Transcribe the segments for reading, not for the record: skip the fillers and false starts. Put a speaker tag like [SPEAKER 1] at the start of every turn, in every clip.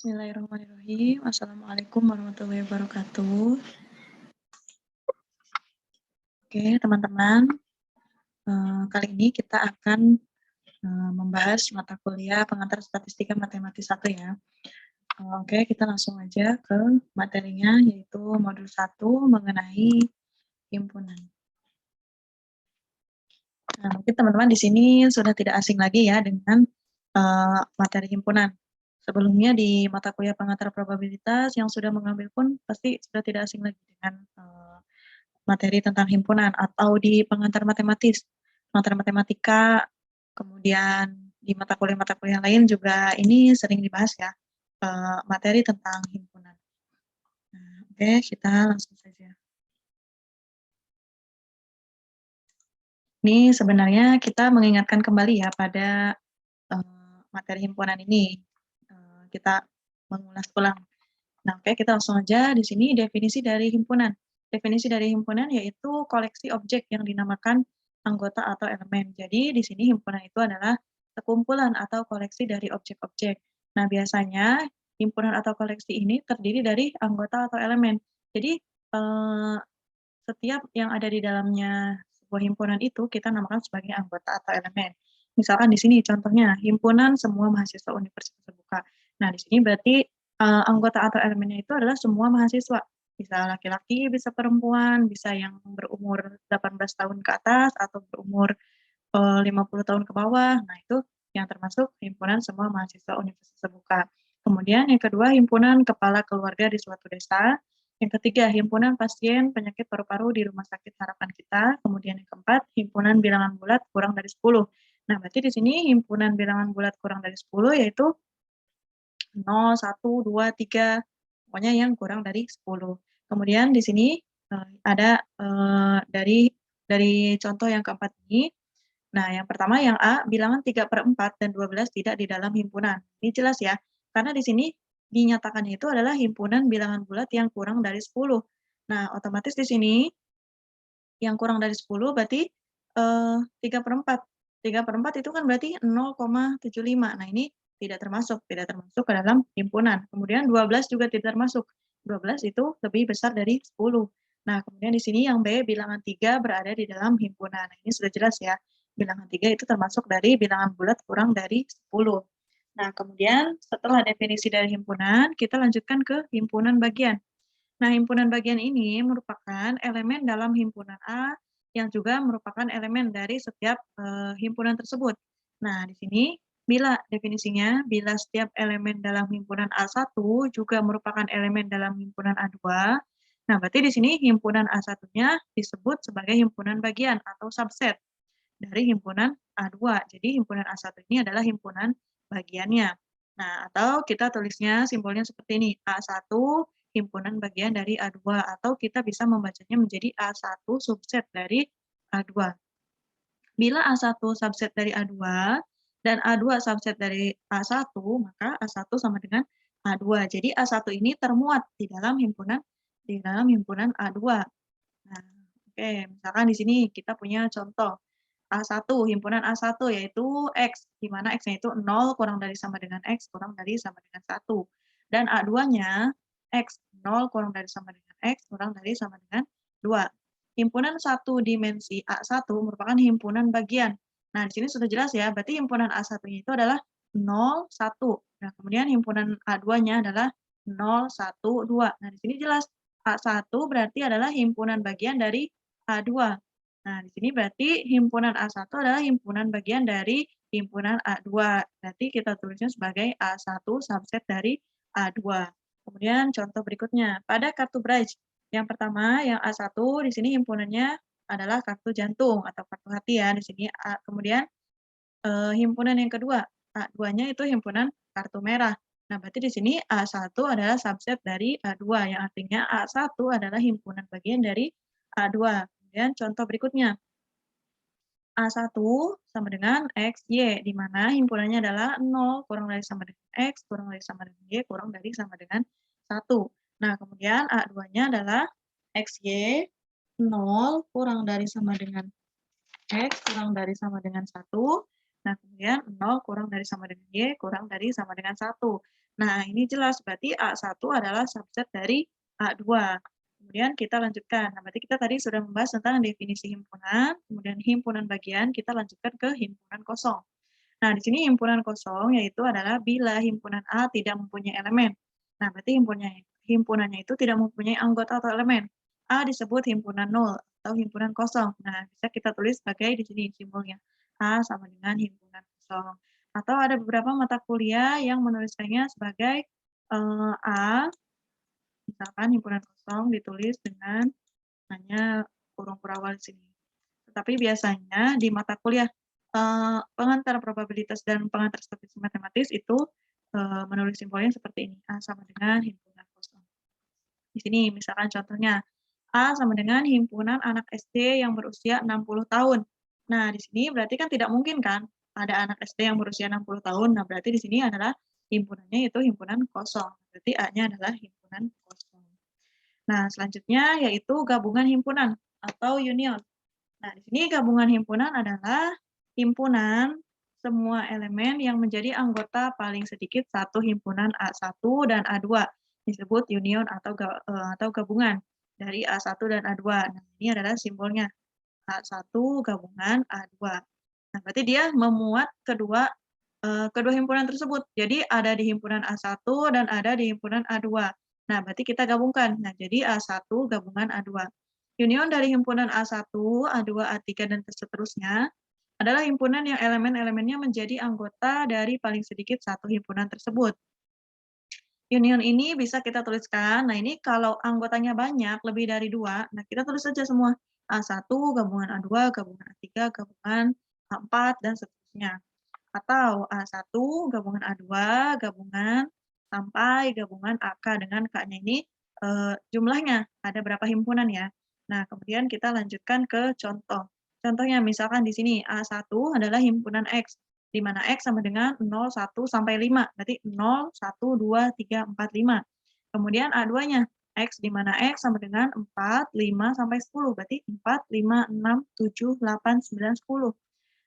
[SPEAKER 1] Bismillahirrahmanirrahim. Assalamualaikum warahmatullahi wabarakatuh. Oke, teman-teman, kali ini kita akan membahas mata kuliah pengantar statistika matematis 1 ya. Oke, kita langsung aja ke materinya, yaitu modul 1 mengenai himpunan. Nah, mungkin teman-teman di sini sudah tidak asing lagi ya dengan materi himpunan. Sebelumnya di mata kuliah pengantar probabilitas yang sudah mengambil pun pasti sudah tidak asing lagi dengan materi tentang himpunan, atau di pengantar matematika, kemudian di mata kuliah lain juga ini sering dibahas ya, materi tentang himpunan. Nah, oke, kita langsung saja. Ini sebenarnya kita mengingatkan kembali ya pada materi himpunan ini. Kita mengulas ulang. Nah, oke, kita langsung aja di sini definisi dari himpunan. Definisi dari himpunan yaitu koleksi objek yang dinamakan anggota atau elemen. Jadi di sini himpunan itu adalah sekumpulan atau koleksi dari objek-objek. Nah, biasanya himpunan atau koleksi ini terdiri dari anggota atau elemen. Jadi setiap yang ada di dalamnya sebuah himpunan itu kita namakan sebagai anggota atau elemen. Misalkan di sini contohnya himpunan semua mahasiswa Universitas Terbuka. Nah, di sini berarti anggota atau elemennya itu adalah semua mahasiswa. Bisa laki-laki, bisa perempuan, bisa yang berumur 18 tahun ke atas atau berumur 50 tahun ke bawah. Nah, itu yang termasuk himpunan semua mahasiswa Universitas Terbuka. Kemudian yang kedua, himpunan kepala keluarga di suatu desa. Yang ketiga, himpunan pasien penyakit paru-paru di Rumah Sakit Harapan Kita. Kemudian yang keempat, himpunan bilangan bulat kurang dari 10. Nah, berarti di sini himpunan bilangan bulat kurang dari 10 yaitu 0, 1, 2, 3, pokoknya yang kurang dari 10. Kemudian di sini ada dari contoh yang keempat ini. Nah, yang pertama yang A, bilangan 3/4 dan 12 tidak di dalam himpunan. Ini jelas ya, karena di sini dinyatakannya itu adalah himpunan bilangan bulat yang kurang dari 10. Nah, otomatis di sini yang kurang dari 10 berarti 3/4. 3/4 itu kan berarti 0,75. Nah, ini tidak termasuk ke dalam himpunan. Kemudian 12 juga tidak termasuk. 12 itu lebih besar dari 10. Nah, kemudian di sini yang B, bilangan 3 berada di dalam himpunan. Nah, ini sudah jelas ya. Bilangan 3 itu termasuk dari bilangan bulat kurang dari 10. Nah, kemudian setelah definisi dari himpunan, kita lanjutkan ke himpunan bagian. Nah, himpunan bagian ini merupakan elemen dalam himpunan A yang juga merupakan elemen dari setiap himpunan tersebut. Nah, di sini definisinya, bila setiap elemen dalam himpunan A1 juga merupakan elemen dalam himpunan A2, nah berarti di sini himpunan A1-nya disebut sebagai himpunan bagian atau subset dari himpunan A2. Jadi himpunan A1 ini adalah himpunan bagiannya. Nah, atau kita tulisnya simbolnya seperti ini, A1 himpunan bagian dari A2, atau kita bisa membacanya menjadi A1 subset dari A2. Bila A1 subset dari A2 dan A2 subset dari A1, maka A1 sama dengan A2. Jadi A1 ini termuat di dalam himpunan A2. Nah, oke, misalkan di sini kita punya contoh A1, himpunan A1 yaitu X, di mana X-nya itu 0 kurang dari sama dengan X kurang dari sama dengan 1. Dan A2-nya X, 0 kurang dari sama dengan X kurang dari sama dengan 2. Himpunan 1 dimensi A1 merupakan himpunan bagian. Nah, di sini sudah jelas ya, berarti himpunan A1-nya itu adalah 0, 1. Nah, kemudian himpunan A2-nya adalah 0, 1, 2. Nah, di sini jelas A1 berarti adalah himpunan bagian dari A2. Nah, di sini berarti himpunan A1 adalah himpunan bagian dari himpunan A2. Berarti kita tulisnya sebagai A1 subset dari A2. Kemudian contoh berikutnya, pada kartu Braille. Yang pertama, yang A1 di sini himpunannya adalah kartu jantung atau kartu hati ya di sini. Kemudian himpunan yang kedua, A2-nya itu himpunan kartu merah. Nah, berarti di sini A1 adalah subset dari A2, yang artinya A1 adalah himpunan bagian dari A2. Kemudian contoh berikutnya, A1 sama dengan XY, di mana himpunannya adalah 0 kurang dari sama dengan X, kurang dari sama dengan Y, kurang dari sama dengan 1. Nah, kemudian A2-nya adalah XY, 0 kurang dari sama dengan X, kurang dari sama dengan 1. Nah, kemudian 0 kurang dari sama dengan Y, kurang dari sama dengan 1. Nah, ini jelas berarti A1 adalah subset dari A2. Kemudian kita lanjutkan. Nah, berarti kita tadi sudah membahas tentang definisi himpunan, kemudian himpunan bagian, kita lanjutkan ke himpunan kosong. Nah, di sini himpunan kosong yaitu adalah bila himpunan A tidak mempunyai elemen. Nah, berarti himpunannya itu tidak mempunyai anggota atau elemen. A disebut himpunan nol atau himpunan kosong. Nah, bisa kita tulis sebagai di sini simbolnya. A sama dengan himpunan kosong. Atau ada beberapa mata kuliah yang menuliskannya sebagai A, misalkan himpunan kosong ditulis dengan hanya kurung kurawal di sini. Tetapi biasanya di mata kuliah pengantar probabilitas dan pengantar statistik matematis itu menulis simbolnya seperti ini, A sama dengan himpunan kosong. Di sini misalkan contohnya, A sama dengan himpunan anak SD yang berusia 60 tahun. Nah, di sini berarti kan tidak mungkin kan ada anak SD yang berusia 60 tahun. Nah, berarti di sini adalah himpunannya itu himpunan kosong. Berarti A-nya adalah himpunan kosong. Nah, selanjutnya yaitu gabungan himpunan atau union. Nah, di sini gabungan himpunan adalah himpunan semua elemen yang menjadi anggota paling sedikit satu himpunan A1 dan A2. Disebut union atau gabungan dari A1 dan A2. Nah, ini adalah simbolnya. A1 gabungan A2. Nah, berarti dia memuat kedua himpunan tersebut. Jadi ada di himpunan A1 dan ada di himpunan A2. Nah, berarti kita gabungkan. Nah, jadi A1 gabungan A2. Union dari himpunan A1, A2, A3, dan seterusnya adalah himpunan yang elemen-elemennya menjadi anggota dari paling sedikit satu himpunan tersebut. Union ini bisa kita tuliskan, nah ini kalau anggotanya banyak, lebih dari 2, nah kita tulis saja semua. A1 gabungan A2, gabungan A3, gabungan A4, dan seterusnya. Atau A1 gabungan A2, gabungan sampai gabungan AK dengan K-nya ini jumlahnya ada berapa himpunan ya. Nah, kemudian kita lanjutkan ke contoh. Contohnya misalkan di sini A1 adalah himpunan X, di mana X sama dengan 0, 1, sampai 5. Berarti 0, 1, 2, 3, 4, 5. Kemudian A2-nya X di mana X sama dengan 4, 5, sampai 10. Berarti 4, 5, 6, 7, 8, 9, 10.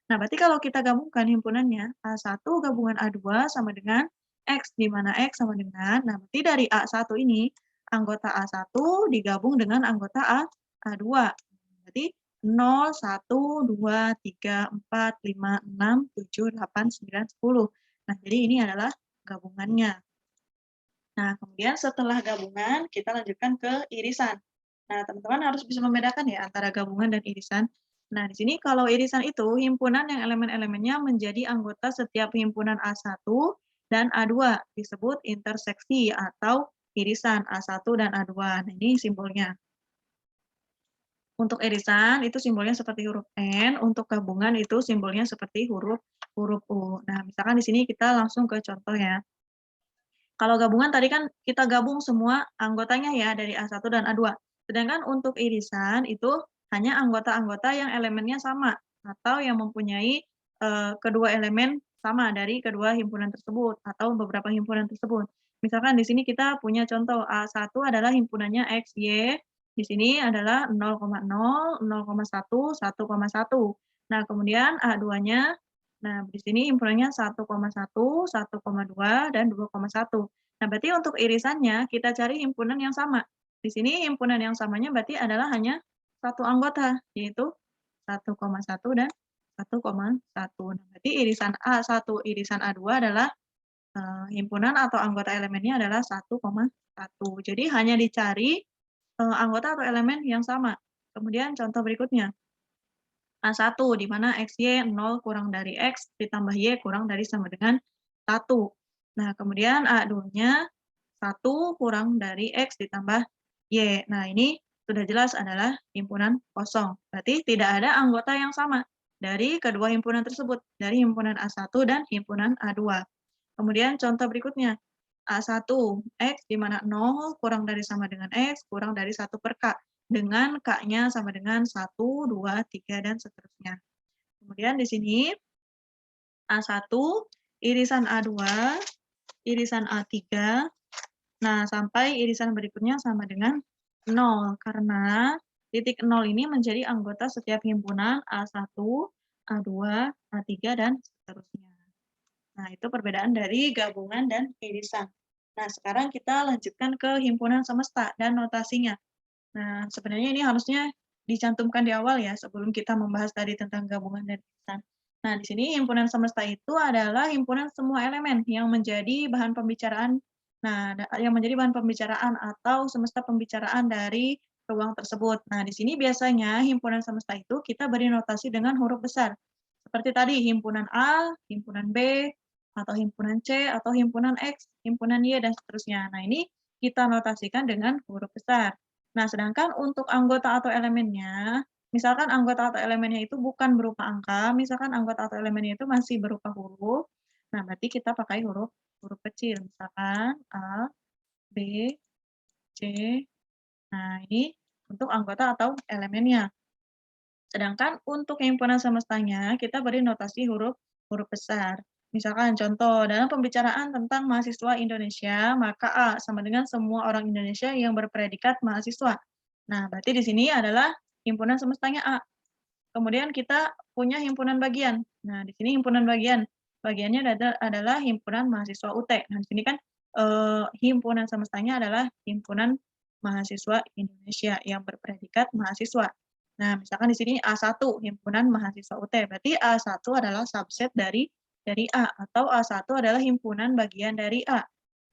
[SPEAKER 1] Nah, berarti kalau kita gabungkan himpunannya, A1 gabungan A2 sama dengan X, di mana X sama dengan, nah berarti dari A1 ini, anggota A1 digabung dengan anggota A2. Berarti 0, 1, 2, 3, 4, 5, 6, 7, 8, 9, 10. Nah, jadi ini adalah gabungannya. Nah, kemudian setelah gabungan, kita lanjutkan ke irisan. Nah, teman-teman harus bisa membedakan ya antara gabungan dan irisan. Nah, di sini kalau irisan itu himpunan yang elemen-elemennya menjadi anggota setiap himpunan A1 dan A2, disebut interseksi atau irisan A1 dan A2. Nah, ini simbolnya. Untuk irisan itu simbolnya seperti huruf N, untuk gabungan itu simbolnya seperti huruf U. Nah, misalkan di sini kita langsung ke contoh ya. Kalau gabungan tadi kan kita gabung semua anggotanya ya dari A1 dan A2. Sedangkan untuk irisan itu hanya anggota-anggota yang elemennya sama atau yang mempunyai kedua elemen sama dari kedua himpunan tersebut atau beberapa himpunan tersebut. Misalkan di sini kita punya contoh A1 adalah himpunannya X, Y, di sini adalah 0,0, 0,1, 1,1. Nah, kemudian A2-nya, nah di sini himpunannya 1,1, 1,2, dan 2,1. Nah, berarti untuk irisannya kita cari himpunan yang sama. Di sini himpunan yang samanya berarti adalah hanya satu anggota, yaitu 1,1 dan 1,1. Nah, berarti irisan A1, irisan A2 adalah himpunan atau anggota elemennya adalah 1,1. Jadi hanya dicari anggota atau elemen yang sama. Kemudian contoh berikutnya, A1 di mana XY 0 kurang dari X ditambah Y kurang dari sama dengan 1. Nah, kemudian A2-nya 1 kurang dari X ditambah Y. Nah, ini sudah jelas adalah himpunan kosong. Berarti tidak ada anggota yang sama dari kedua himpunan tersebut, dari himpunan A1 dan himpunan A2. Kemudian contoh berikutnya, A1, X di mana 0 kurang dari sama dengan X kurang dari 1 per K. Dengan K-nya sama dengan 1, 2, 3, dan seterusnya. Kemudian di sini A1, irisan A2, irisan A3, nah sampai irisan berikutnya sama dengan 0, karena titik 0 ini menjadi anggota setiap himpunan A1, A2, A3, dan seterusnya. Nah, Nah, itu perbedaan dari gabungan dan irisan. Nah, sekarang kita lanjutkan ke himpunan semesta dan notasinya. Nah, sebenarnya ini harusnya dicantumkan di awal ya, sebelum kita membahas tadi tentang gabungan dan irisan. Nah, di sini himpunan semesta itu adalah himpunan semua elemen yang menjadi bahan pembicaraan. Nah, yang menjadi bahan pembicaraan atau semesta pembicaraan dari ruang tersebut. Nah, di sini biasanya himpunan semesta itu kita beri notasi dengan huruf besar. Seperti tadi, himpunan A, himpunan B, atau himpunan C, atau himpunan X, himpunan Y, dan seterusnya. Nah, ini kita notasikan dengan huruf besar. Nah, sedangkan untuk anggota atau elemennya, misalkan anggota atau elemennya itu bukan berupa angka, misalkan anggota atau elemennya itu masih berupa huruf, nah berarti kita pakai huruf huruf kecil, misalkan A, B, C. Nah, ini untuk anggota atau elemennya. Sedangkan untuk himpunan semestanya, kita beri notasi huruf huruf besar. Misalkan contoh, dalam pembicaraan tentang mahasiswa Indonesia, maka A sama dengan semua orang Indonesia yang berpredikat mahasiswa. Nah, berarti di sini adalah himpunan semestanya A. Kemudian kita punya himpunan bagian. Nah, di sini himpunan bagian. Bagiannya adalah himpunan mahasiswa UT. Nah, di sini kan himpunan semestanya adalah himpunan mahasiswa Indonesia yang berpredikat mahasiswa. Nah, misalkan di sini A1 himpunan mahasiswa UT. Berarti A1 adalah subset dari A atau A1 adalah himpunan bagian dari A.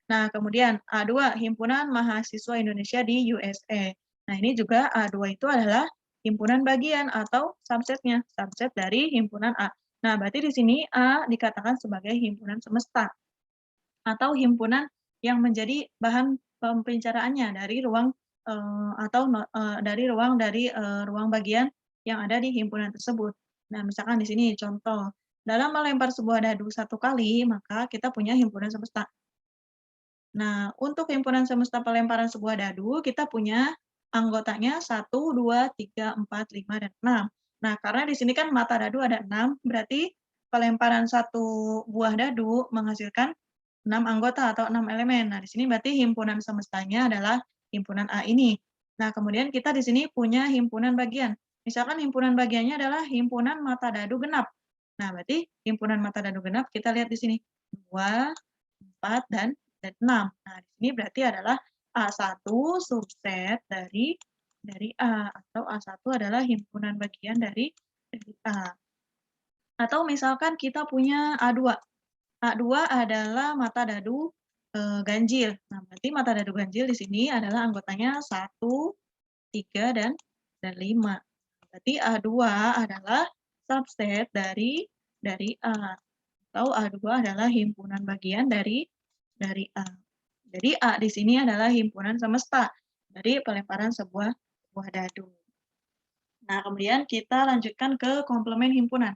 [SPEAKER 1] Nah, kemudian A2 himpunan mahasiswa Indonesia di USA. Nah, ini juga A2 itu adalah himpunan bagian atau subsetnya, subset dari himpunan A. Nah, berarti di sini A dikatakan sebagai himpunan semesta atau himpunan yang menjadi bahan pembicaraannya dari ruang ruang bagian yang ada di himpunan tersebut. Nah, misalkan di sini contoh, dalam melempar sebuah dadu 1 kali, maka kita punya himpunan semesta. Nah, untuk himpunan semesta pelemparan sebuah dadu, kita punya anggotanya 1, 2, 3, 4, 5, dan 6. Nah, karena di sini kan mata dadu ada 6, berarti pelemparan satu buah dadu menghasilkan 6 anggota atau 6 elemen. Nah, di sini berarti himpunan semestanya adalah himpunan A ini. Nah, kemudian kita di sini punya himpunan bagian. Misalkan himpunan bagiannya adalah himpunan mata dadu genap. Nah, berarti himpunan mata dadu genap kita lihat di sini. 2, 4, dan 6. Nah, di sini berarti adalah A1 subset dari A atau A1 adalah himpunan bagian dari A. Atau misalkan kita punya A2. A2 adalah mata dadu ganjil. Nah, berarti mata dadu ganjil di sini adalah anggotanya 1, 3, dan 5. Berarti A2 adalah subset dari A. Atau A2 adalah himpunan bagian dari A. Jadi A di sini adalah himpunan semesta dari pelemparan sebuah dadu. Nah, kemudian kita lanjutkan ke komplemen himpunan.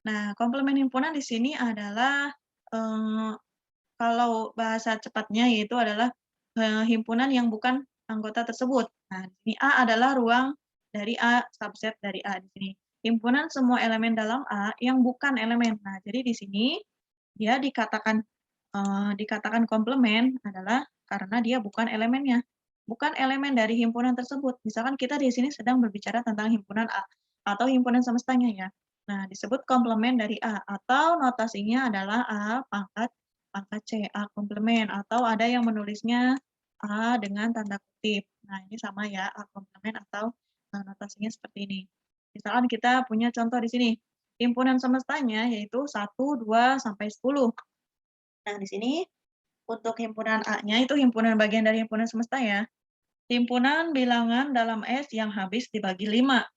[SPEAKER 1] Nah, komplemen himpunan di sini adalah kalau bahasa cepatnya yaitu adalah himpunan yang bukan anggota tersebut. Nah, di sini A adalah ruang dari A, subset dari A di sini. Himpunan semua elemen dalam A yang bukan elemen. Nah, jadi di sini dia dikatakan komplemen adalah karena dia bukan elemennya, bukan elemen dari himpunan tersebut. Misalkan kita di sini sedang berbicara tentang himpunan A atau himpunan semestanya ya. Nah, disebut komplemen dari A atau notasinya adalah A pangkat C, A komplemen, atau ada yang menulisnya A dengan tanda kutip. Nah, ini sama ya, A komplemen atau notasinya seperti ini. Misalkan kita punya contoh di sini, himpunan semestanya yaitu 1, 2, sampai 10. Nah, di sini untuk himpunan A-nya itu himpunan bagian dari himpunan semesta ya. Himpunan bilangan dalam S yang habis dibagi 5.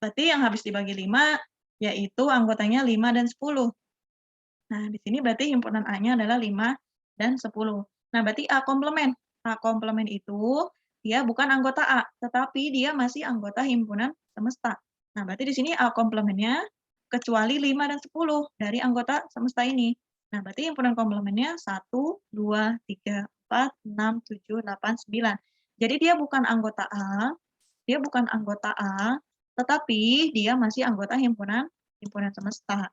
[SPEAKER 1] Berarti yang habis dibagi 5 yaitu anggotanya 5 dan 10. Nah, di sini berarti himpunan A-nya adalah 5 dan 10. Nah, berarti A komplemen. A komplemen itu dia bukan anggota A, tetapi dia masih anggota himpunan semesta. Nah, berarti di sini A komplemennya kecuali 5 dan 10 dari anggota semesta ini. Nah, berarti himpunan komplemennya 1, 2, 3, 4, 6, 7, 8, 9. Jadi dia bukan anggota A, tetapi dia masih anggota himpunan semesta.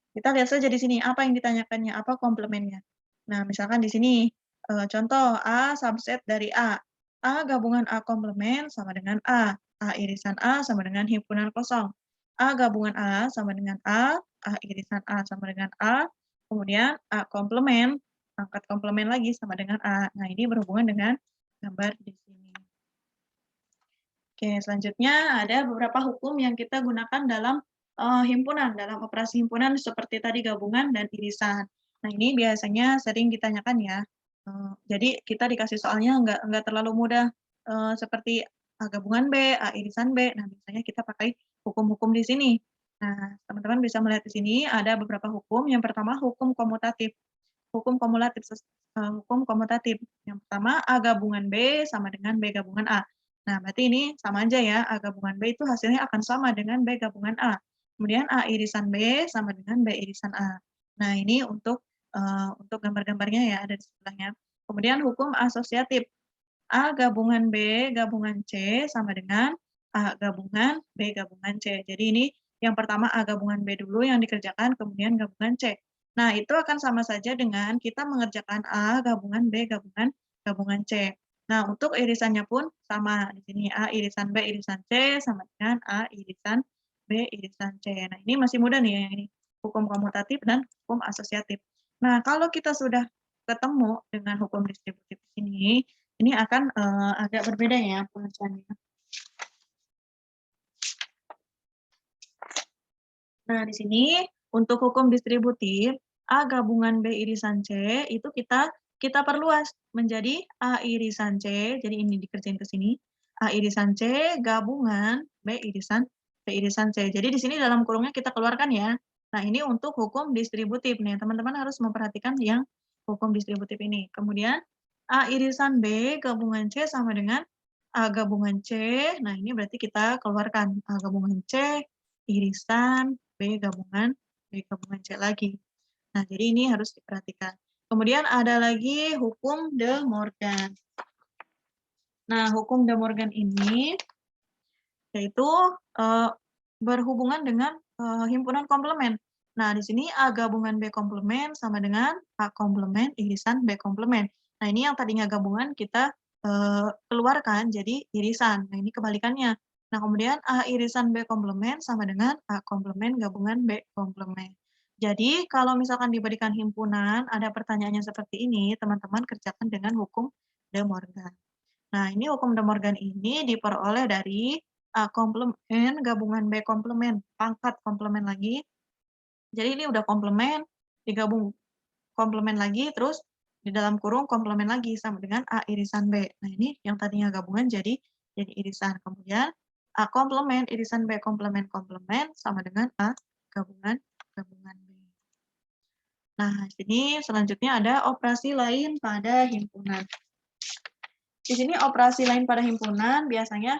[SPEAKER 1] Kita lihat saja di sini apa yang ditanyakannya, apa komplemennya. Nah, misalkan di sini contoh A subset dari A. A gabungan A komplemen sama dengan A. A irisan A sama dengan himpunan kosong. A gabungan A sama dengan A irisan A sama dengan A, kemudian A komplement, pangkat komplement lagi sama dengan A. Nah, ini berhubungan dengan gambar di sini. Oke, selanjutnya ada beberapa hukum yang kita gunakan dalam himpunan, dalam operasi himpunan seperti tadi gabungan dan irisan. Nah, ini biasanya sering ditanyakan ya. Jadi kita dikasih soalnya nggak terlalu mudah seperti A gabungan B, A irisan B. Nah, biasanya kita pakai hukum-hukum di sini. Nah, teman-teman bisa melihat di sini ada beberapa hukum. Yang pertama hukum komutatif. Hukum komutatif. Yang pertama A gabungan B sama dengan B gabungan A. Nah, berarti ini sama aja ya, A gabungan B itu hasilnya akan sama dengan B gabungan A. Kemudian A irisan B sama dengan B irisan A. Nah, ini untuk gambar-gambarnya ya, ada di sebelahnya. Kemudian hukum asosiatif. A gabungan B gabungan C sama dengan A gabungan B gabungan C. Jadi ini yang pertama A gabungan B dulu yang dikerjakan, kemudian gabungan C. Nah, itu akan sama saja dengan kita mengerjakan A gabungan B gabungan C. Nah, untuk irisannya pun sama. Di sini A irisan B irisan C sama dengan A irisan B irisan C. Nah, ini masih mudah nih yang ini. Hukum komutatif dan hukum asosiatif. Nah, kalau kita sudah ketemu dengan hukum distributif ini akan agak berbeda ya pengertiannya. Nah, di sini untuk hukum distributif, A gabungan B irisan C itu kita perluas menjadi A irisan C, jadi ini dikerjain ke sini, A irisan C gabungan B irisan C. Jadi di sini dalam kurungnya kita keluarkan ya. Nah, ini untuk hukum distributif nih, teman-teman harus memperhatikan yang hukum distributif ini. Kemudian A irisan B gabungan C sama dengan A gabungan C. Nah, ini berarti kita keluarkan A gabungan C irisan B gabungan C lagi. Nah, jadi ini harus diperhatikan. Kemudian ada lagi hukum De Morgan. Nah, hukum De Morgan ini yaitu berhubungan dengan himpunan komplement. Nah, di sini A gabungan B komplement sama dengan A komplement irisan B komplement. Nah, ini yang tadinya gabungan kita keluarkan jadi irisan. Nah, ini kebalikannya. Nah, kemudian A irisan B komplement sama dengan A komplement gabungan B komplement. Jadi, kalau misalkan diberikan himpunan, ada pertanyaannya seperti ini, teman-teman kerjakan dengan hukum De Morgan. Nah, ini hukum De Morgan ini diperoleh dari A komplement gabungan B komplement, pangkat komplement lagi. Jadi ini udah komplement, digabung komplement lagi, terus di dalam kurung komplement lagi sama dengan A irisan B. Nah, ini yang tadinya gabungan jadi irisan. Kemudian A komplement irisan B komplement sama dengan A gabungan B. Nah, sini selanjutnya ada operasi lain pada himpunan. Di sini operasi lain pada himpunan biasanya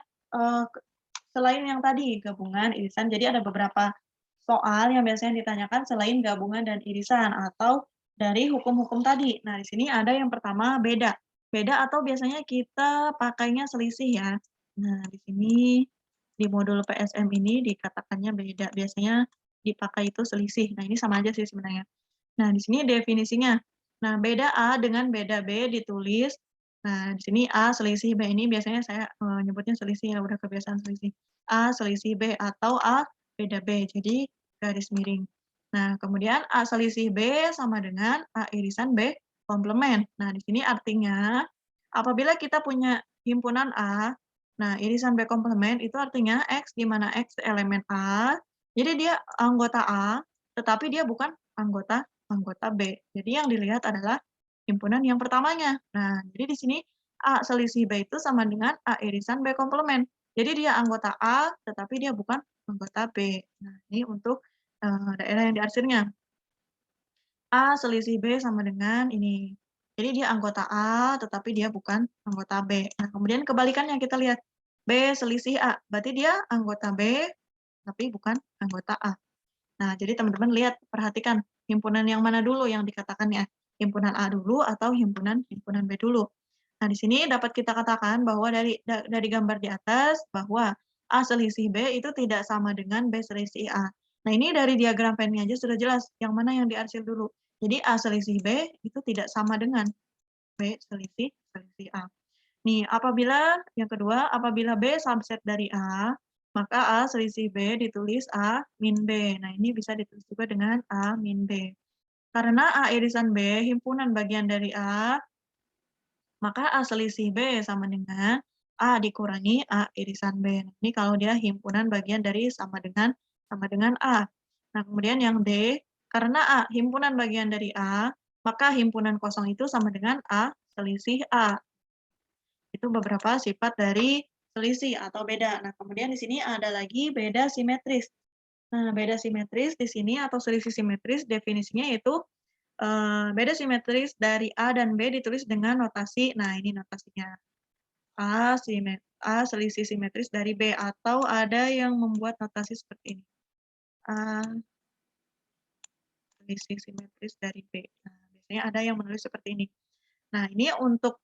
[SPEAKER 1] selain yang tadi gabungan, irisan, jadi ada beberapa soal yang biasanya ditanyakan selain gabungan dan irisan atau dari hukum-hukum tadi. Nah, di sini ada yang pertama beda. Beda atau biasanya kita pakainya selisih ya. Nah, di sini di modul PSM ini dikatakannya beda. Biasanya dipakai itu selisih. Nah, ini sama aja sih sebenarnya. Nah, di sini definisinya. Nah, beda A dengan beda B ditulis. Nah, di sini A selisih B ini biasanya saya nyebutnya selisih ya, udah kebiasaan selisih. A selisih B atau A beda B, jadi garis miring. Nah, kemudian A selisih B sama dengan A irisan B komplement. Nah, di sini artinya apabila kita punya himpunan A, nah irisan B komplement itu artinya X di mana X elemen A, jadi dia anggota A, tetapi dia bukan anggota B. Jadi yang dilihat adalah himpunan yang pertamanya. Nah, jadi di sini A selisih B itu sama dengan A irisan B komplement. Jadi dia anggota A, tetapi dia bukan anggota B. Nah, ini untuk daerah yang diarsirnya. A selisih B sama dengan ini. Jadi dia anggota A, tetapi dia bukan anggota B. Nah, kemudian kebalikannya kita lihat. B selisih A, berarti dia anggota B, tapi bukan anggota A. Nah, jadi teman-teman lihat, perhatikan himpunan yang mana dulu yang dikatakan ya, himpunan A dulu atau himpunan B dulu. Nah, di sini dapat kita katakan bahwa dari gambar di atas bahwa A selisih B itu tidak sama dengan B selisih A. Nah, ini dari diagram pennya aja sudah jelas yang mana yang diarsir dulu. Jadi A selisih B itu tidak sama dengan B selisih A. Nih, yang kedua, apabila B subset dari A, maka A selisih B ditulis A min B. Nah, ini bisa ditulis juga dengan A min B. Karena A irisan B himpunan bagian dari A, maka A selisih B sama dengan A dikurangi A irisan B. Nah, ini kalau dia himpunan bagian dari sama dengan A. Nah, kemudian yang D, karena A himpunan bagian dari A, maka himpunan kosong itu sama dengan A selisih A. Itu beberapa sifat dari selisih atau beda. Nah, kemudian di sini ada lagi beda simetris. Nah, beda simetris di sini atau selisih simetris definisinya yaitu beda simetris dari A dan B ditulis dengan notasi, nah ini notasinya, A selisih simetris dari B, atau ada yang membuat notasi seperti ini, A selisih simetris dari B. Nah, biasanya ada yang menulis seperti ini. Nah, ini untuk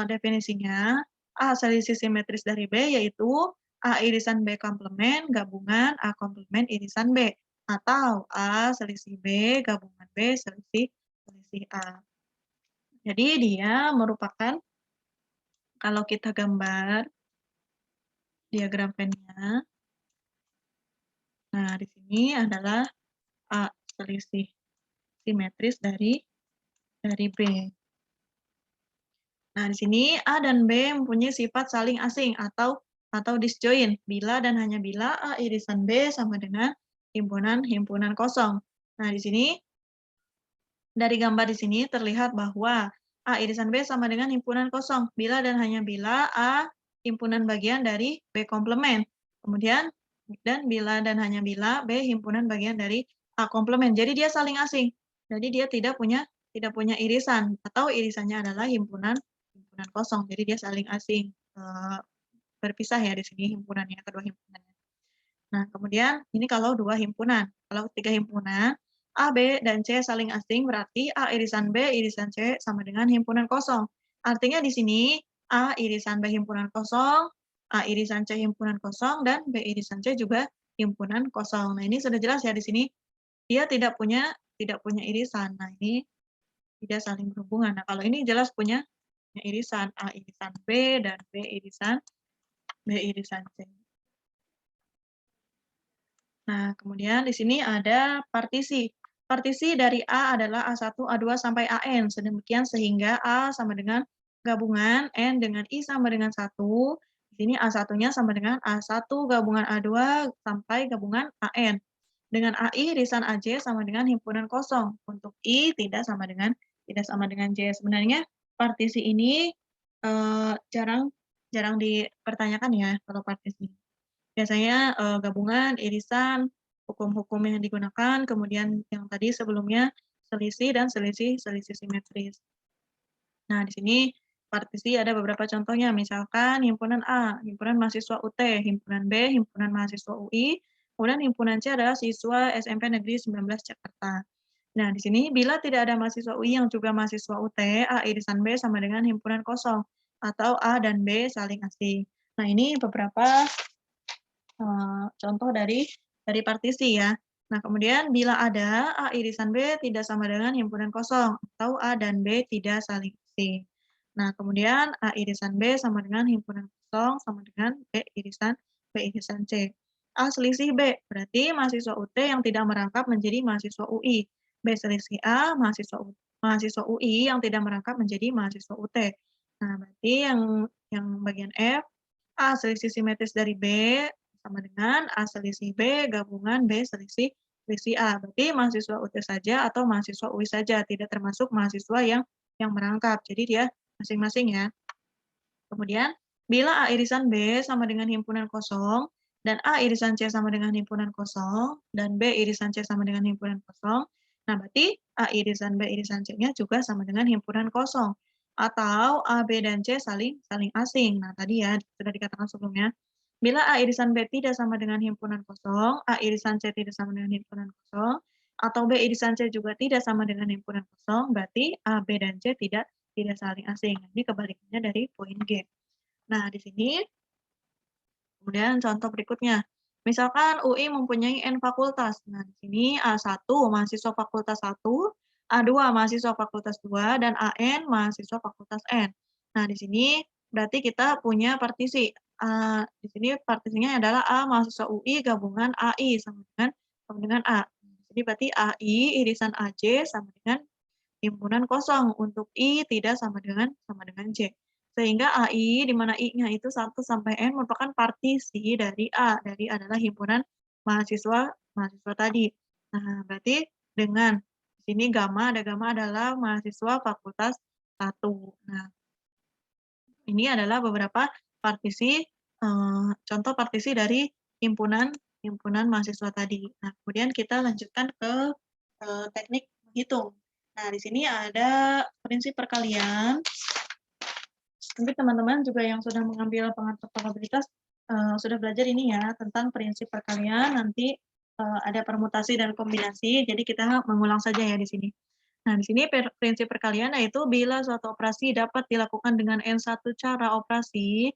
[SPEAKER 1] definisinya, A selisih simetris dari B yaitu A irisan B komplement gabungan A komplement irisan B, atau A selisih B gabungan B selisih A. Jadi dia merupakan, kalau kita gambar diagram Venn-nya, nah di sini adalah A selisih simetris dari B. Nah, di sini A dan B mempunyai sifat saling asing atau disjoint bila dan hanya bila A irisan B sama dengan himpunan kosong. Nah, di sini dari gambar di sini terlihat bahwa A irisan B sama dengan himpunan kosong bila dan hanya bila A himpunan bagian dari B komplement. Kemudian dan bila dan hanya bila B himpunan bagian dari A komplement. Jadi dia saling asing. Jadi dia tidak punya irisan atau irisannya adalah himpunan kosong. Jadi dia saling asing. Berpisah ya di sini himpunannya, kedua himpunannya. Nah, kemudian ini kalau dua himpunan. Kalau tiga himpunan, A, B, dan C saling asing, berarti A irisan B, irisan C sama dengan himpunan kosong. Artinya di sini A irisan B himpunan kosong, A irisan C himpunan kosong, dan B irisan C juga himpunan kosong. Nah, ini sudah jelas ya di sini. Dia tidak punya irisan. Nah, ini tidak saling berhubungan. Nah, kalau ini jelas punya irisan, A irisan B, dan B irisan C. Nah, kemudian di sini ada partisi. Partisi dari A adalah A1, A2, sampai AN. Sedemikian sehingga A sama dengan gabungan N dengan I sama dengan 1. Di sini A1-nya sama dengan A1 gabungan A2 sampai gabungan AN. Dengan AI irisan AJ sama dengan himpunan kosong. Untuk I tidak sama dengan J. Sebenarnya partisi ini jarang dipertanyakan ya kalau partisi. Biasanya gabungan, irisan, hukum-hukum yang digunakan, kemudian yang tadi sebelumnya selisih dan selisih simetris. Nah, di sini partisi ada beberapa contohnya, misalkan himpunan A, himpunan mahasiswa UT, himpunan B, himpunan mahasiswa UI, kemudian himpunan C adalah siswa SMP Negeri 19 Jakarta. Nah, di sini bila tidak ada mahasiswa UI yang juga mahasiswa UT, A irisan B sama dengan himpunan kosong, atau A dan B saling asing. Nah, ini beberapa contoh dari partisi ya. Nah, kemudian bila ada A irisan B tidak sama dengan himpunan kosong, atau A dan B tidak saling asing. Nah, kemudian A irisan B sama dengan himpunan kosong sama dengan B irisan C. A selisih B, berarti mahasiswa UT yang tidak merangkap menjadi mahasiswa UI. B selisih A, mahasiswa UI yang tidak merangkap menjadi mahasiswa UT. Nah, berarti yang bagian F, A selisih simetris dari B sama dengan A selisih B gabungan B selisih A. Berarti mahasiswa UT saja atau mahasiswa UI saja, tidak termasuk mahasiswa yang merangkap. Jadi dia masing-masing ya. Kemudian, bila A irisan B sama dengan himpunan kosong, dan A irisan C sama dengan himpunan kosong, dan B irisan C sama dengan himpunan kosong, nah berarti A irisan B irisan C-nya juga sama dengan himpunan kosong. Atau A, B, dan C saling asing. Nah, tadi ya sudah dikatakan sebelumnya. Bila A irisan B tidak sama dengan himpunan kosong, A irisan C tidak sama dengan himpunan kosong, atau B irisan C juga tidak sama dengan himpunan kosong, berarti A, B, dan C tidak saling asing. Ini kebalikannya dari poin G. Nah, di sini kemudian contoh berikutnya. Misalkan UI mempunyai N fakultas. Nah, di sini A1 mahasiswa fakultas 1, A2 mahasiswa fakultas 2, dan AN mahasiswa fakultas N. Nah, di sini berarti kita punya partisi. Di sini partisinya adalah A mahasiswa UI gabungan AI sama dengan A. Jadi berarti AI irisan AJ sama dengan himpunan kosong. Untuk I tidak sama dengan J. Sehingga AI di mana I-nya itu 1 sampai N merupakan partisi dari A. Dari adalah himpunan mahasiswa mahasiswa tadi. Nah, berarti dengan di sini ada gamma adalah mahasiswa fakultas 1. Nah, ini adalah beberapa partisi, contoh partisi dari himpunan himpunan mahasiswa tadi. Nah, kemudian kita lanjutkan ke, teknik menghitung. Nah, di sini ada prinsip perkalian. Mungkin teman-teman juga yang sudah mengambil pengatur probabilitas, sudah belajar ini ya, tentang prinsip perkalian, nanti, ada permutasi dan kombinasi, jadi kita mengulang saja ya di sini. Nah, di sini prinsip perkalian yaitu bila suatu operasi dapat dilakukan dengan N1 cara operasi,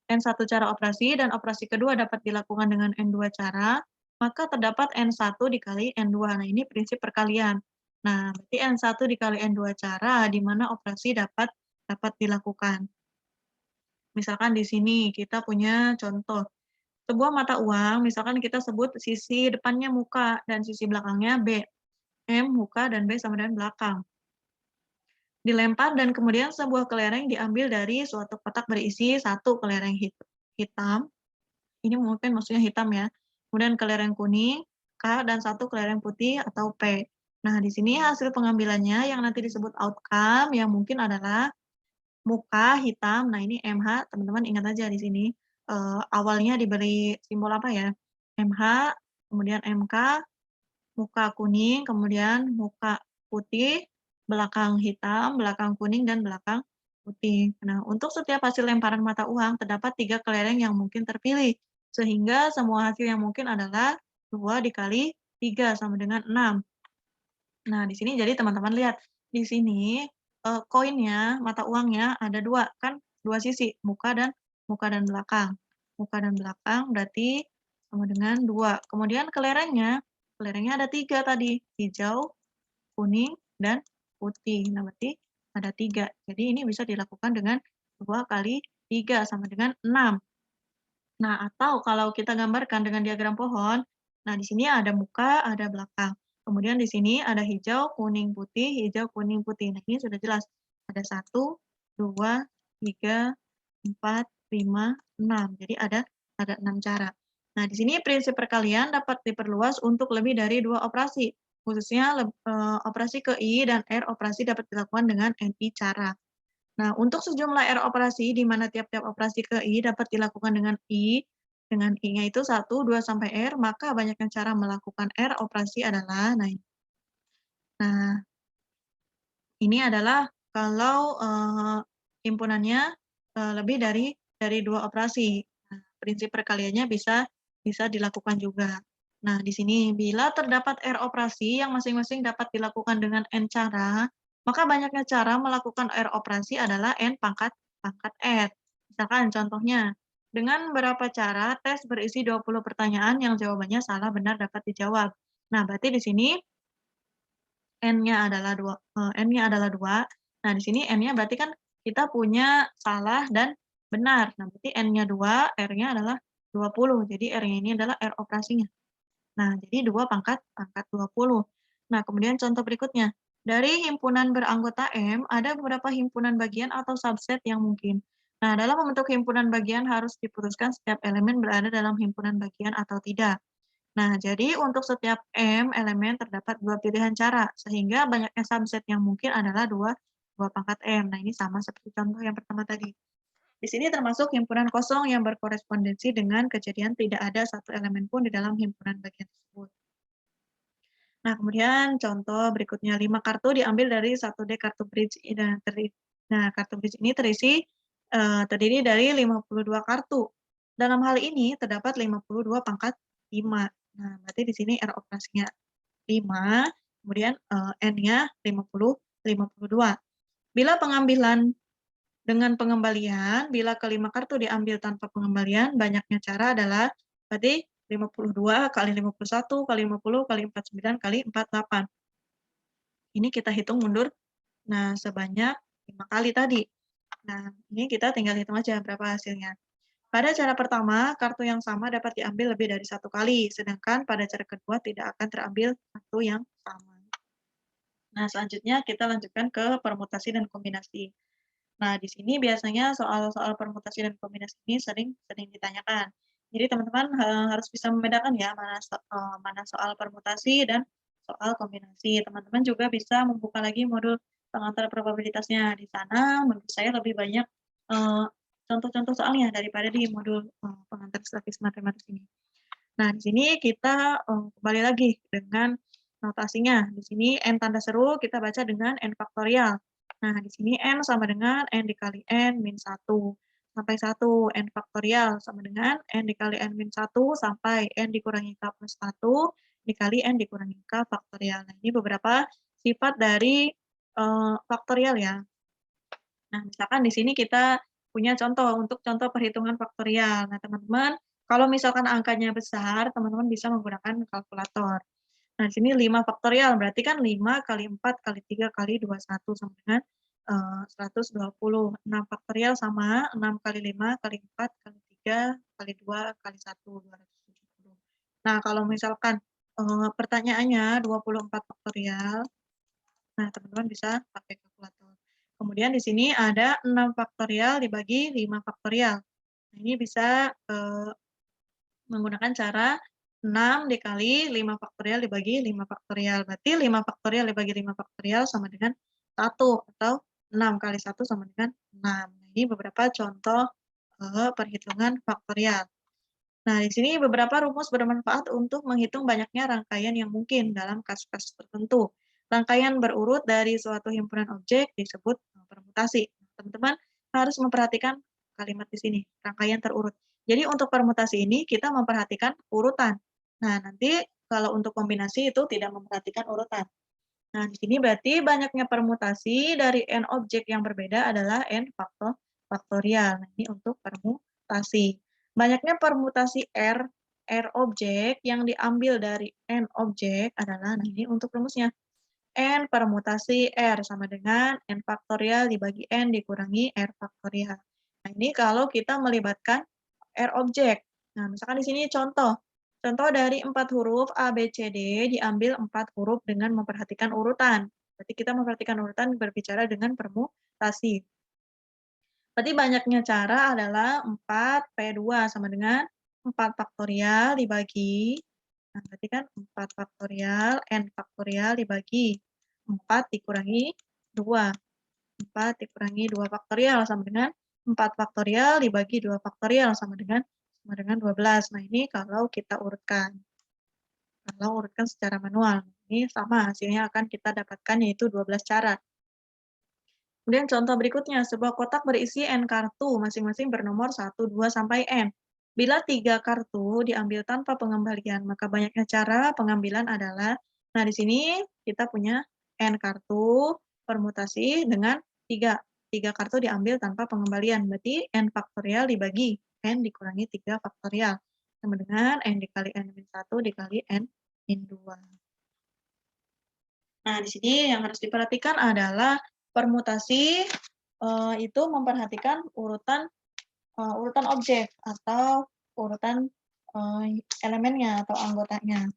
[SPEAKER 1] N1 cara operasi dan operasi kedua dapat dilakukan dengan N2 cara, maka terdapat N1 dikali N2. Nah, ini prinsip perkalian. Nah, berarti N1 dikali N2 cara di mana operasi dapat dilakukan. Misalkan di sini kita punya contoh, sebuah mata uang, misalkan kita sebut sisi depannya muka dan sisi belakangnya B. M, muka, dan B sama dengan belakang. Dilempar dan kemudian sebuah kelereng diambil dari suatu kotak berisi 1 kelereng hitam, ini mungkin maksudnya hitam ya, kemudian kelereng kuning, K, dan 1 kelereng putih atau P. Nah, di sini hasil pengambilannya yang nanti disebut outcome yang mungkin adalah muka hitam, nah ini MH, teman-teman ingat aja di sini, awalnya diberi simbol apa ya, MH, kemudian MK, muka kuning, kemudian muka putih, belakang hitam, belakang kuning, dan belakang putih. Nah, untuk setiap hasil lemparan mata uang, terdapat 3 kelereng yang mungkin terpilih, sehingga semua hasil yang mungkin adalah 2 dikali 3 sama dengan 6. Nah, di sini jadi teman-teman lihat, di sini, koinnya, mata uangnya ada 2, kan 2 sisi, muka dan belakang. Muka dan belakang berarti sama dengan 2. Kemudian kelerengnya ada 3 tadi, hijau, kuning, dan putih. Nah, berarti ada 3. Jadi ini bisa dilakukan dengan 2 kali 3 sama dengan 6. Nah, atau kalau kita gambarkan dengan diagram pohon, nah di sini ada muka, ada belakang. Kemudian di sini ada hijau, kuning, putih, hijau, kuning, putih. Nah, ini sudah jelas. Ada 1, 2, 3, 4, 5, 6. Jadi ada 6 cara. Nah, di sini prinsip perkalian dapat diperluas untuk lebih dari 2 operasi. Khususnya operasi ke I dan R operasi dapat dilakukan dengan NI cara. Nah, untuk sejumlah R operasi di mana tiap-tiap operasi ke I dapat dilakukan dengan I-nya itu 1, 2, sampai R, maka banyaknya cara melakukan R operasi adalah, nah, ini adalah kalau, himpunannya, lebih dari 2 operasi. Nah, prinsip perkaliannya bisa dilakukan juga. Nah, di sini bila terdapat R operasi yang masing-masing dapat dilakukan dengan N cara, maka banyaknya cara melakukan R operasi adalah N pangkat R. Misalkan contohnya, dengan berapa cara tes berisi 20 pertanyaan yang jawabannya salah benar dapat dijawab. Nah, berarti di sini N-nya adalah 2. Nah, di sini N-nya berarti kan kita punya salah dan benar. Nah, berarti N-nya 2, R-nya adalah 20. Jadi R-nya ini adalah R operasinya. Nah, jadi 2 pangkat 20. Nah, kemudian contoh berikutnya. Dari himpunan beranggota M, ada beberapa himpunan bagian atau subset yang mungkin. Nah, dalam membentuk himpunan bagian harus diputuskan setiap elemen berada dalam himpunan bagian atau tidak. Nah, jadi untuk setiap M elemen terdapat 2 pilihan cara, sehingga banyaknya subset yang mungkin adalah 2 pangkat M. Nah, ini sama seperti contoh yang pertama tadi. Di sini termasuk himpunan kosong yang berkorespondensi dengan kejadian tidak ada satu elemen pun di dalam himpunan bagian tersebut. Nah, kemudian contoh berikutnya, 5 kartu diambil dari 1 deck kartu bridge. Nah, kartu bridge ini terdiri dari 52 kartu. Dalam hal ini terdapat 52 pangkat 5. Nah, berarti di sini R operasinya 5, kemudian, N-nya 52. Bila pengambilan dengan pengembalian, bila ke-5 kartu diambil tanpa pengembalian, banyaknya cara adalah berarti 52 kali 51 kali 50 kali 49 kali 48. Ini kita hitung mundur, nah sebanyak 5 kali tadi. Nah, ini kita tinggal hitung aja berapa hasilnya. Pada cara pertama, kartu yang sama dapat diambil lebih dari satu kali, sedangkan pada cara kedua tidak akan terambil kartu yang sama. Nah, selanjutnya kita lanjutkan ke permutasi dan kombinasi. Nah, di sini biasanya soal-soal permutasi dan kombinasi ini sering sering ditanyakan. Jadi teman-teman harus bisa membedakan ya mana soal permutasi dan soal kombinasi. Teman-teman juga bisa membuka lagi modul pengantar probabilitasnya. Di sana menurut saya lebih banyak contoh-contoh soalnya daripada di modul pengantar statistik matematis ini. Nah, di sini kita kembali lagi dengan notasinya. Di sini n tanda seru kita baca dengan n faktorial. Nah, di sini n sama dengan n dikali n min 1 sampai 1. N faktorial sama dengan n dikali n min 1 sampai n dikurangi k plus 1 dikali n dikurangi k faktorial. Nah, ini beberapa sifat dari faktorial ya. Nah, misalkan di sini kita punya contoh untuk contoh perhitungan faktorial. Nah, teman-teman, kalau misalkan angkanya besar, teman-teman bisa menggunakan kalkulator. Nah, di sini 5 faktorial, berarti kan 5 kali 4 kali 3 kali 21 sama dengan 120. 6 faktorial sama 6 kali 5 kali 4 kali 3 kali 2 kali 1, 270. Nah, kalau misalkan pertanyaannya 24 faktorial, nah, teman-teman bisa pakai kalkulator. Kemudian di sini ada 6 faktorial dibagi 5 faktorial. Nah, ini bisa menggunakan cara 6 dikali 5 faktorial dibagi 5 faktorial. Berarti 5 faktorial dibagi 5 faktorial sama dengan 1 atau 6 kali 1 sama dengan 6. Nah, ini beberapa contoh perhitungan faktorial. Nah, di sini beberapa rumus bermanfaat untuk menghitung banyaknya rangkaian yang mungkin dalam kasus-kasus tertentu. Rangkaian berurut dari suatu himpunan objek disebut permutasi. Teman-teman harus memperhatikan kalimat di sini, rangkaian terurut. Jadi untuk permutasi ini kita memperhatikan urutan. Nah, nanti kalau untuk kombinasi itu tidak memperhatikan urutan. Nah, di sini berarti banyaknya permutasi dari n objek yang berbeda adalah n faktorial. Nah, ini untuk permutasi. Banyaknya permutasi R objek yang diambil dari N objek adalah, nah ini untuk rumusnya, N permutasi R sama dengan N faktorial dibagi N dikurangi R faktorial. Nah ini kalau kita melibatkan R objek. Nah misalkan di sini contoh dari 4 huruf A, B, C, D diambil 4 huruf dengan memperhatikan urutan. Berarti kita memperhatikan urutan berbicara dengan permutasi. Berarti banyaknya cara adalah 4P2 sama dengan 4 faktorial dibagi, nah berarti kan 4 faktorial, N faktorial dibagi 4 dikurangi 2. 4 dikurangi 2 faktorial sama dengan 4 faktorial dibagi 2 faktorial sama dengan 12. Nah, ini kalau kita urutkan. Kalau urutkan secara manual. Ini sama hasilnya akan kita dapatkan yaitu 12 cara. Kemudian contoh berikutnya, sebuah kotak berisi N kartu, masing-masing bernomor 1, 2, sampai N. Bila 3 kartu diambil tanpa pengembalian, maka banyaknya cara pengambilan adalah, nah di sini kita punya N kartu, permutasi dengan 3. 3 kartu diambil tanpa pengembalian, berarti N faktorial dibagi N dikurangi 3 faktorial. Sama dengan N dikali N min 1 dikali N min 2. Nah, di sini yang harus diperhatikan adalah permutasi itu memperhatikan urutan objek atau urutan elemennya atau anggotanya.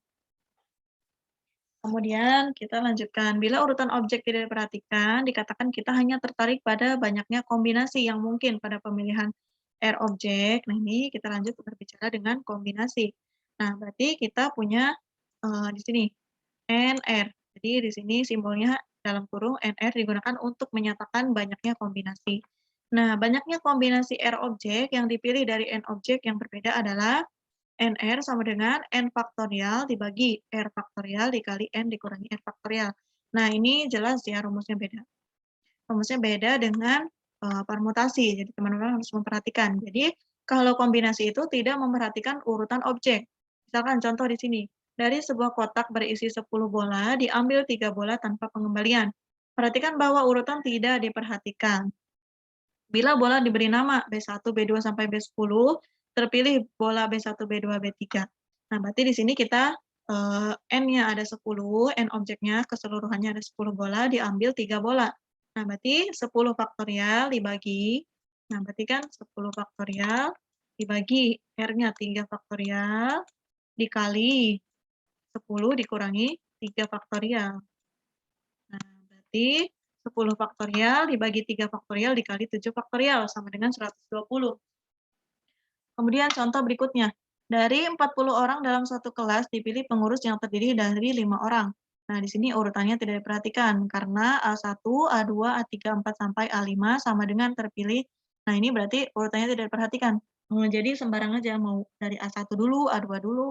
[SPEAKER 1] Kemudian kita lanjutkan, bila urutan objek tidak diperhatikan, dikatakan kita hanya tertarik pada banyaknya kombinasi yang mungkin pada pemilihan R objek. Nah, ini kita lanjut berbicara dengan kombinasi. Nah, berarti kita punya di sini NR. Jadi di sini simbolnya dalam kurung NR digunakan untuk menyatakan banyaknya kombinasi. Nah, banyaknya kombinasi R objek yang dipilih dari N objek yang berbeda adalah NR sama dengan N faktorial dibagi R faktorial dikali N dikurangi R faktorial. Nah, ini jelas ya rumusnya beda. Rumusnya beda dengan permutasi, jadi teman-teman harus memperhatikan. Jadi, kalau kombinasi itu tidak memperhatikan urutan objek. Misalkan contoh di sini, dari sebuah kotak berisi 10 bola, diambil 3 bola tanpa pengembalian. Perhatikan bahwa urutan tidak diperhatikan. Bila bola diberi nama B1, B2, sampai B10, terpilih bola B1, B2, B3. Nah, berarti di sini kita N-nya ada 10, N objeknya keseluruhannya ada 10 bola, diambil 3 bola. Nah, berarti 10 faktorial dibagi, nah berarti kan 10 faktorial dibagi R-nya 3 faktorial dikali 10 dikurangi 3 faktorial. Nah, berarti 10 faktorial dibagi 3 faktorial dikali 7 faktorial sama dengan 120. Kemudian contoh berikutnya, dari 40 orang dalam satu kelas dipilih pengurus yang terdiri dari 5 orang. Nah, di sini urutannya tidak diperhatikan karena A1, A2, A3, A4 sampai A5 sama dengan terpilih. Nah, ini berarti urutannya tidak diperhatikan. Jadi sembarang aja mau dari A1 dulu, A2 dulu.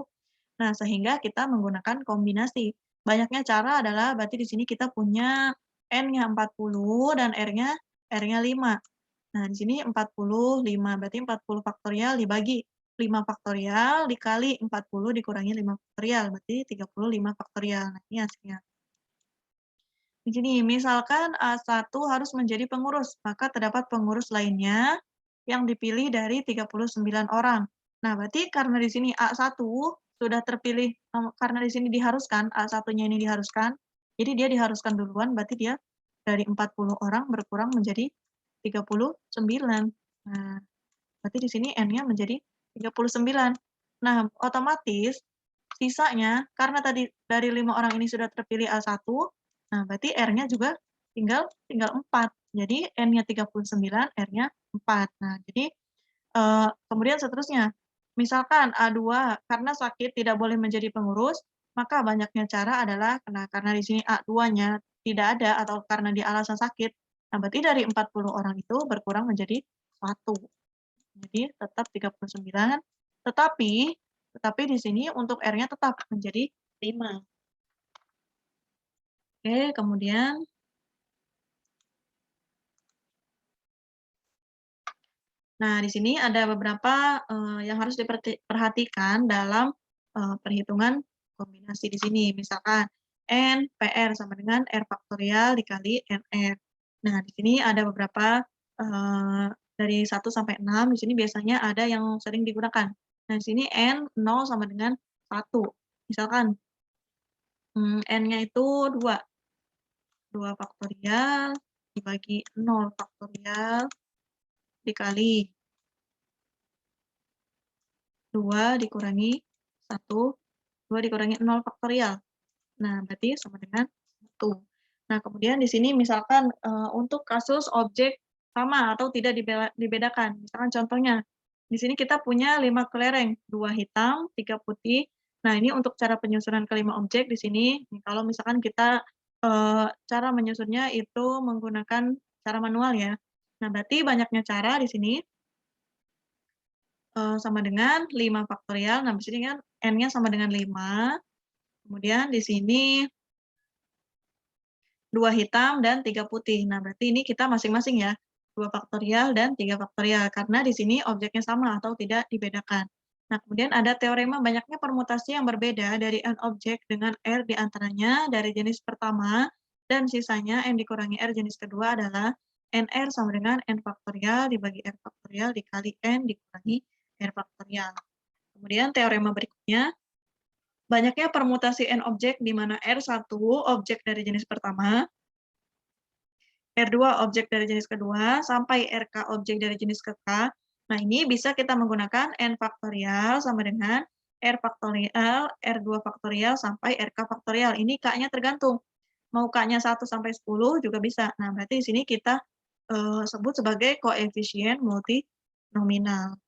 [SPEAKER 1] Nah, sehingga kita menggunakan kombinasi. Banyaknya cara adalah berarti di sini kita punya N-nya 40 dan R-nya 5. Nah, di sini 45, berarti 40 faktorial dibagi 5 faktorial dikali 40 dikurangi 5 faktorial, berarti 35 faktorial. Nah, ini hasilnya. Di sini, misalkan A1 harus menjadi pengurus, maka terdapat pengurus lainnya yang dipilih dari 39 orang. Nah, berarti karena di sini A1 sudah terpilih, karena di sini diharuskan, A1-nya ini diharuskan, jadi dia diharuskan duluan, berarti dia dari 40 orang berkurang menjadi 39. Nah, berarti di sini N-nya menjadi 39. Nah, otomatis sisanya, karena tadi dari 5 orang ini sudah terpilih A1, nah berarti R-nya juga tinggal 4. Jadi N-nya 39, R-nya 4. Nah, jadi kemudian seterusnya, misalkan A2 karena sakit tidak boleh menjadi pengurus, maka banyaknya cara adalah karena di sini A2-nya tidak ada atau karena dia alasan sakit, nah berarti dari 40 orang itu berkurang menjadi 1. Jadi tetap 39, tetapi di sini untuk R-nya tetap menjadi 5. Oke, kemudian nah, di sini ada beberapa, yang harus diperhatikan dalam, perhitungan kombinasi di sini. Misalkan N PR sama dengan R faktorial dikali NR. Nah, di sini ada beberapa, dari 1 sampai 6, di sini biasanya ada yang sering digunakan. Nah, di sini N 0 sama dengan 1. Misalkan, N-nya itu 2, 2 faktorial dibagi 0 faktorial dikali 2 dikurangi 1, 2 dikurangi 0 faktorial. Nah, berarti sama dengan 1. Nah, kemudian di sini misalkan, untuk kasus objek sama atau tidak dibedakan. Misalkan contohnya, di sini kita punya 5 kelereng, 2 hitam, 3 putih. Nah, ini untuk cara penyusunan ke-5 objek di sini, kalau misalkan kita, cara menyusunnya itu menggunakan cara manual ya. Nah, berarti banyaknya cara di sini sama dengan 5 faktorial. Nah, di sini kan N-nya sama dengan 5, kemudian di sini 2 hitam dan 3 putih. Nah, berarti ini kita masing-masing ya, 2 faktorial dan 3 faktorial, karena di sini objeknya sama atau tidak dibedakan. Nah, kemudian ada teorema banyaknya permutasi yang berbeda dari N objek dengan R di antaranya dari jenis pertama, dan sisanya N dikurangi R jenis kedua adalah NR sama dengan N faktorial dibagi R faktorial dikali N dikurangi R faktorial. Kemudian teorema berikutnya, banyaknya permutasi N objek di mana R1 objek dari jenis pertama, R2 objek dari jenis kedua, sampai RK objek dari jenis ke K. Nah, ini bisa kita menggunakan N faktorial sama dengan R faktorial, R2 faktorial, sampai RK faktorial. Ini K-nya tergantung. Mau K-nya 1 sampai 10 juga bisa. Nah, berarti di sini kita sebut sebagai koefisien multinominal.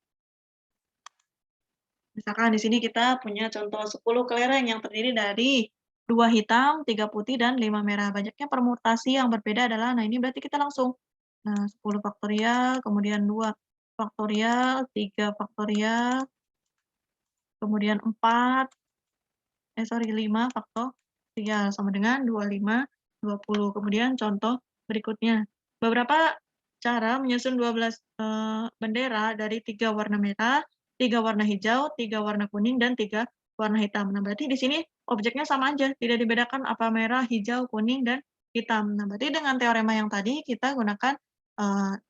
[SPEAKER 1] Misalkan di sini kita punya contoh 10 kelereng yang terdiri dari 2 hitam, 3 putih, dan 5 merah. Banyaknya permutasi yang berbeda adalah, nah ini berarti kita langsung, nah 10 faktorial, kemudian 2 faktorial, 3 faktorial, kemudian 5 faktorial, sama dengan 25, 20. Kemudian contoh berikutnya, beberapa cara menyusun 12 bendera dari 3 warna merah, 3 warna hijau, 3 warna kuning, dan 3 warna hitam. Nah, berarti di sini objeknya sama aja, tidak dibedakan apa merah, hijau, kuning, dan hitam. Nah, berarti dengan teorema yang tadi kita gunakan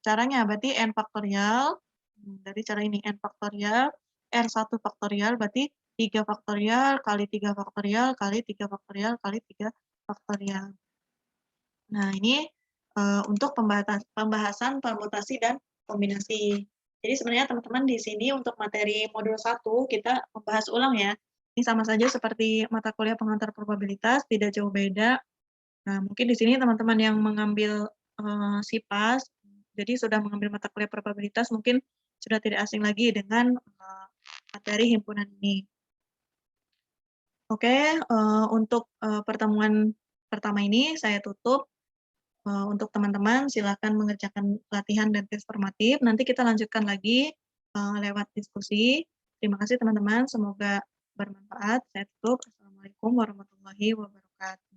[SPEAKER 1] caranya, berarti N faktorial, dari cara ini N faktorial, R1 faktorial, berarti 3 faktorial kali 3 faktorial kali 3 faktorial kali 3 faktorial. Nah, ini untuk pembahasan permutasi dan kombinasi. Jadi sebenarnya teman-teman di sini untuk materi modul 1 kita membahas ulang ya. Ini sama saja seperti mata kuliah pengantar probabilitas, tidak jauh beda. Nah, mungkin di sini teman-teman yang mengambil, SIPAS, jadi sudah mengambil mata kuliah probabilitas mungkin sudah tidak asing lagi dengan, materi himpunan ini. Oke, untuk, pertemuan pertama ini saya tutup. Untuk teman-teman silakan mengerjakan latihan dan tes formatif, nanti kita lanjutkan lagi, lewat diskusi. Terima kasih teman-teman, semoga bermanfaat. Saya tutup. Assalamualaikum warahmatullahi wabarakatuh.